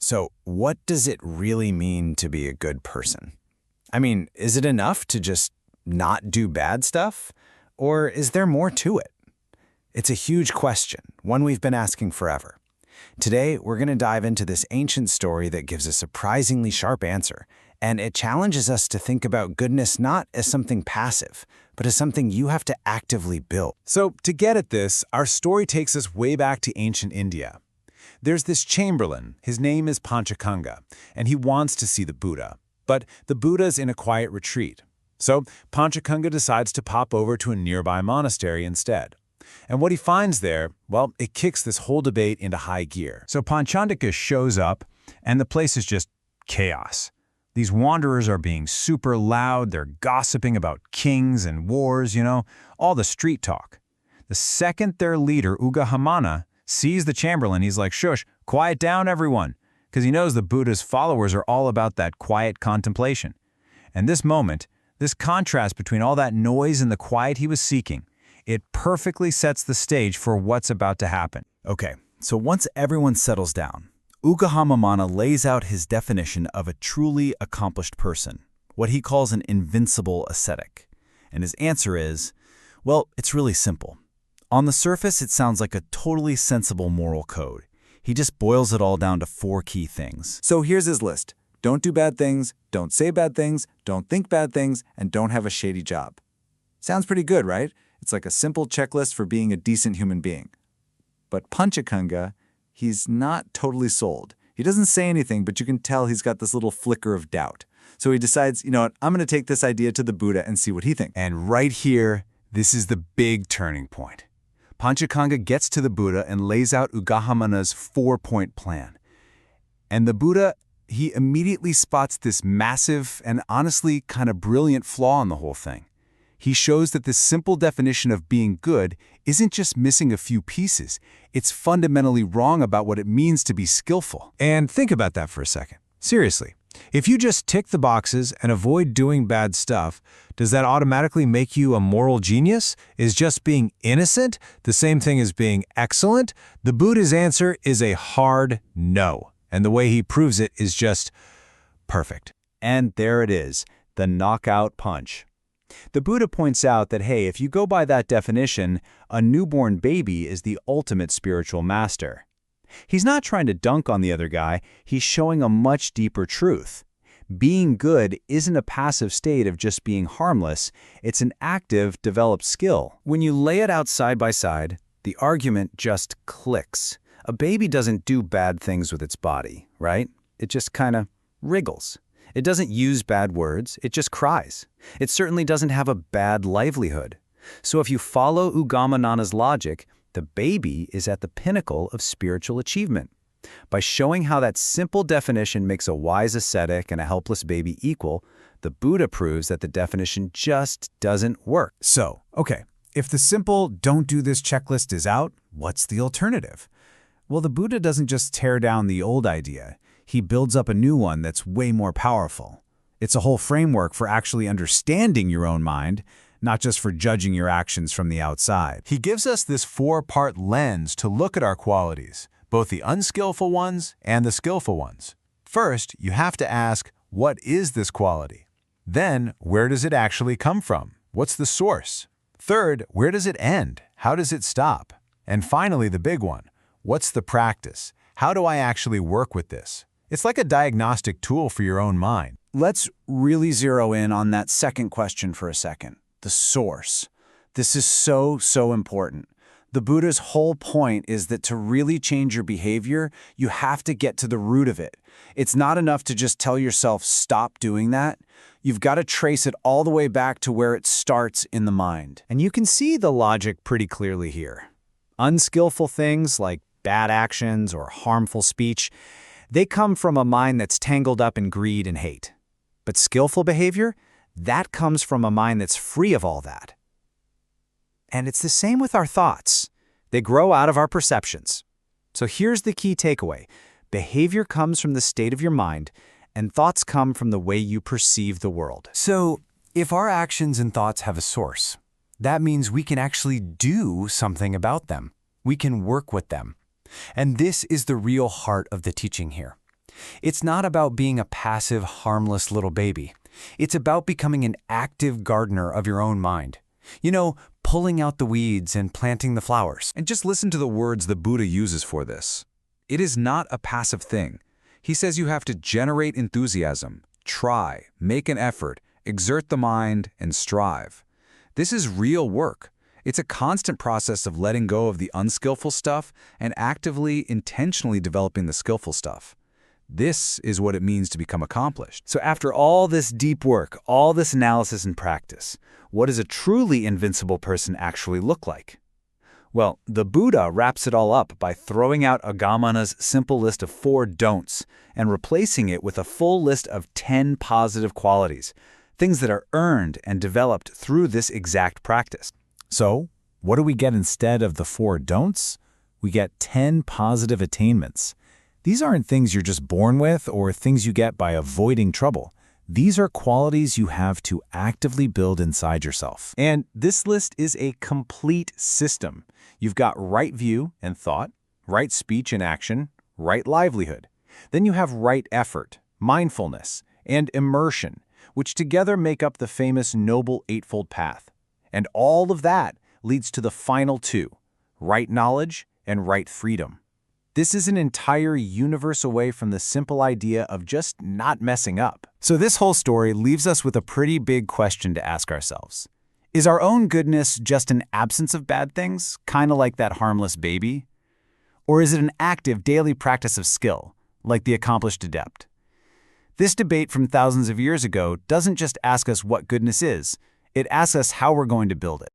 So, what does it really mean to be a good person? I mean, is it enough to just not do bad stuff? Or is there more to it? It's a huge question, one we've been asking forever. Today, we're going to dive into this ancient story that gives a surprisingly sharp answer, and it challenges us to think about goodness not as something passive, but as something you have to actively build. So, to get at this, our story takes us way back to ancient India. There's this chamberlain, his name is Panchakanga, and he wants to see the Buddha. But the Buddha's in a quiet retreat. So Panchakanga decides to pop over to a nearby monastery instead. And what he finds there, well, it kicks this whole debate into high gear. So Panchakanga shows up, and the place is just chaos. These wanderers are being super loud, they're gossiping about kings and wars, all the street talk. The second their leader, Ugahamana, sees the chamberlain, he's like, "Shush, quiet down everyone," because he knows the Buddha's followers are all about that quiet contemplation. And this moment, this contrast between all that noise and the quiet he was seeking, it perfectly sets the stage for what's about to happen. Okay, so once everyone settles down, Ugahamamana lays out his definition of a truly accomplished person, what he calls an invincible ascetic. And his answer is, well, it's really simple. On the surface, it sounds like a totally sensible moral code. He just boils it all down to 4 key things. So here's his list. Don't do bad things, don't say bad things, don't think bad things, and don't have a shady job. Sounds pretty good, right? It's like a simple checklist for being a decent human being. But Panchakanga, he's not totally sold. He doesn't say anything, but you can tell he's got this little flicker of doubt. So he decides, you know what, I'm going to take this idea to the Buddha and see what he thinks. And right here, this is the big turning point. Panchakanga gets to the Buddha and lays out Ugahamana's 4-point plan. And the Buddha, he immediately spots this massive and honestly kind of brilliant flaw in the whole thing. He shows that this simple definition of being good isn't just missing a few pieces. It's fundamentally wrong about what it means to be skillful. And think about that for a second. Seriously, if you just tick the boxes and avoid doing bad stuff, does that automatically make you a moral genius? Is just being innocent the same thing as being excellent? The Buddha's answer is a hard no. And the way he proves it is just perfect. And there it is, the knockout punch. The Buddha points out that, hey, if you go by that definition, a newborn baby is the ultimate spiritual master. He's not trying to dunk on the other guy, he's showing a much deeper truth. Being good isn't a passive state of just being harmless, it's an active, developed skill. When you lay it out side by side, the argument just clicks. A baby doesn't do bad things with its body, right? It just kind of wriggles. It doesn't use bad words, it just cries. It certainly doesn't have a bad livelihood. So if you follow Ugahamana's logic, the baby is at the pinnacle of spiritual achievement. By showing how that simple definition makes a wise ascetic and a helpless baby equal, the Buddha proves that the definition just doesn't work. So, okay, if the simple don't do this checklist is out, what's the alternative? Well, the Buddha doesn't just tear down the old idea. He builds up a new one that's way more powerful. It's a whole framework for actually understanding your own mind, not just for judging your actions from the outside. He gives us this 4-part lens to look at our qualities, both the unskillful ones and the skillful ones. First, you have to ask, what is this quality? Then, where does it actually come from? What's the source? Third, where does it end? How does it stop? And finally, the big one, what's the practice? How do I actually work with this? It's like a diagnostic tool for your own mind. Let's really zero in on that second question for a second. The source. This is so important. The Buddha's whole point is that to really change your behavior, you have to get to the root of it. It's not enough to just tell yourself, stop doing that. You've got to trace it all the way back to where it starts in the mind. And you can see the logic pretty clearly here. Unskillful things like bad actions or harmful speech, they come from a mind that's tangled up in greed and hate. But skillful behavior, that comes from a mind that's free of all that. And it's the same with our thoughts. They grow out of our perceptions. So here's the key takeaway. Behavior comes from the state of your mind, and thoughts come from the way you perceive the world. So, if our actions and thoughts have a source, that means we can actually do something about them. We can work with them. And this is the real heart of the teaching here. It's not about being a passive, harmless little baby. It's about becoming an active gardener of your own mind. You know, pulling out the weeds and planting the flowers. And just listen to the words the Buddha uses for this. It is not a passive thing. He says you have to generate enthusiasm, try, make an effort, exert the mind, and strive. This is real work. It's a constant process of letting go of the unskillful stuff and actively, intentionally developing the skillful stuff. This is what it means to become accomplished. So after all this deep work, all this analysis and practice, what does a truly invincible person actually look like? Well, the Buddha wraps it all up by throwing out Agamana's simple list of 4 don'ts and replacing it with a full list of 10 positive qualities, things that are earned and developed through this exact practice. So, what do we get instead of the 4 don'ts? We get 10 positive attainments. These aren't things you're just born with or things you get by avoiding trouble. These are qualities you have to actively build inside yourself. And this list is a complete system. You've got right view and thought, right speech and action, right livelihood. Then you have right effort, mindfulness, and immersion, which together make up the famous Noble Eightfold Path. And all of that leads to the final 2, right knowledge and right freedom. This is an entire universe away from the simple idea of just not messing up. So this whole story leaves us with a pretty big question to ask ourselves. Is our own goodness just an absence of bad things, kind of like that harmless baby? Or is it an active daily practice of skill, like the accomplished adept? This debate from thousands of years ago doesn't just ask us what goodness is, it asks us how we're going to build it.